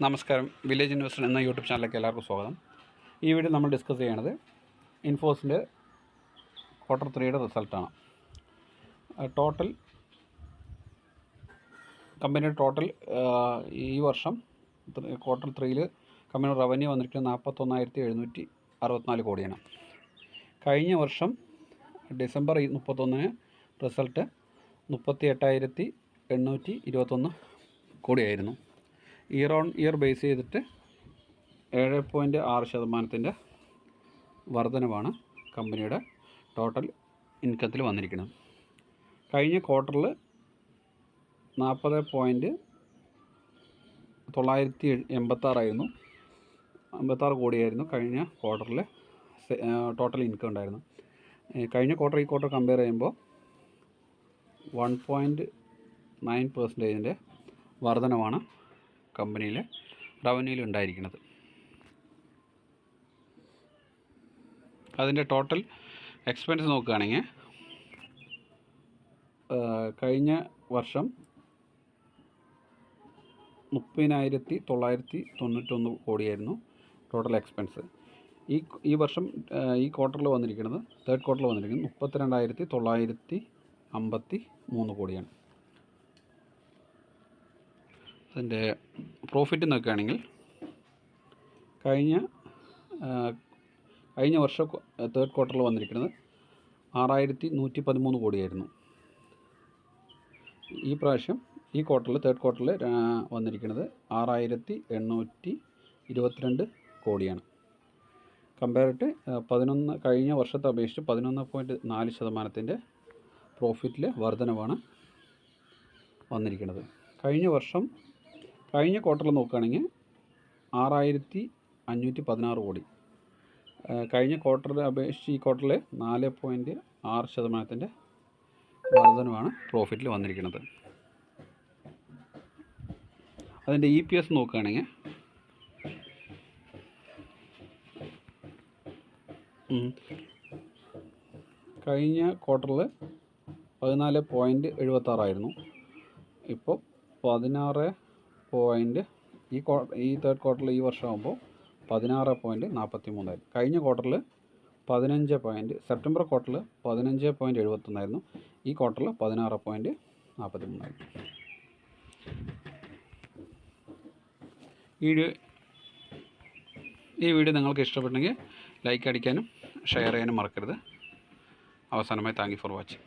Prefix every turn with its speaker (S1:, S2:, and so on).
S1: നമസ്കാരം. Village investor എന്ന YouTube ചാനലിലേക്ക് എല്ലാവർക്കും സ്വാഗതം. ഈ വീഡിയോ നമ്മൾ ഡിസ്കസ് ചെയ്യണത് ഇൻഫോസിൻ്റെ Q3 റിസൾട്ടാണ്. കമ്പനിയുടെ ടോട്ടൽ ഈ വർഷം Q3 കമ്പനിയുടെ റവന്യൂ വന്നിരിക്കുന്നത് 41,764 കോടിയാണ്. കഴിഞ്ഞ വർഷം ഡിസംബർ 31 റിസൾട്ട് 38,821 കോടിയായിരുന്നു. ഇയർ ഓൺ ഇയർ ബേസ് ചെയ്തിട്ട് 7.6% വർധനവാണ് കമ്പനിയുടെ ടോട്ടൽ ഇൻകത്തിൽ വന്നിരിക്കുന്നത്. കഴിഞ്ഞ ക്വാർട്ടറിൽ 40,986 കോടിയായിരുന്നു കഴിഞ്ഞ ക്വാർട്ടറിൽ ടോട്ടൽ ഇൻകം ഉണ്ടായിരുന്നു. കഴിഞ്ഞ ക്വാർട്ടർ ഈ ക്വാർട്ടർ കമ്പയർ ചെയ്യുമ്പോൾ 1.9% വർധനവാണ് കമ്പനിയിലെ റവന്യൂവിൽ ഉണ്ടായിരിക്കുന്നത്. അതിൻ്റെ ടോട്ടൽ എക്സ്പെൻസ് നോക്കുകയാണെങ്കിൽ കഴിഞ്ഞ വർഷം 30,991 കോടിയായിരുന്നു ടോട്ടൽ എക്സ്പെൻസ്. ഈ വർഷം ഈ ക്വാർട്ടറിൽ വന്നിരിക്കുന്നത് തേർഡ് ക്വാർട്ടറിൽ വന്നിരിക്കുന്നത് 32,953 കോടിയാണ്. അതിൻ്റെ പ്രോഫിറ്റ് നോക്കുകയാണെങ്കിൽ കഴിഞ്ഞ വർഷം തേർഡ് ക്വാർട്ടറിൽ വന്നിരിക്കുന്നത് 6,113 കോടിയായിരുന്നു. ഈ പ്രാവശ്യം ഈ ക്വാർട്ടറിൽ തേർഡ് ക്വാർട്ടറിൽ വന്നിരിക്കുന്നത് 6,822 കോടിയാണ്. കമ്പയറിട്ട് കഴിഞ്ഞ വർഷത്തെ അപേക്ഷിച്ച് 11.4% പ്രോഫിറ്റിൽ വർധനവാണ് വന്നിരിക്കുന്നത്. കഴിഞ്ഞ ക്വാർട്ടറിൽ നോക്കുകയാണെങ്കിൽ 6,516 കോടി. കഴിഞ്ഞ ക്വാർട്ടറിൽ അപേക്ഷിച്ച് ഈ ക്വാർട്ടറിൽ 4.6% വർധനവാണ് പ്രോഫിറ്റിൽ വന്നിരിക്കുന്നത്. അതിൻ്റെ EPS നോക്കുകയാണെങ്കിൽ കഴിഞ്ഞ ക്വാർട്ടറിൽ 14.76 ആയിരുന്നു. ഇപ്പോൾ 16. ഈ തേർഡ് ക്വാർട്ടറിൽ ഈ വർഷമാകുമ്പോൾ 16.43 ആയിരുന്നു. കഴിഞ്ഞ ക്വാർട്ടറിൽ സെപ്റ്റംബർ ക്വാർട്ടറിൽ 15.71 ആയിരുന്നു. ഈ ക്വാർട്ടറിൽ 16.43 ആയിരുന്നു. ഈ വീഡിയോ നിങ്ങൾക്ക് ഇഷ്ടപ്പെട്ടെങ്കിൽ ലൈക്ക് അടിക്കാനും ഷെയർ ചെയ്യാനും മറക്കരുത്. അവസാനമായി താങ്ക് യു ഫോർ വാച്ചിങ്.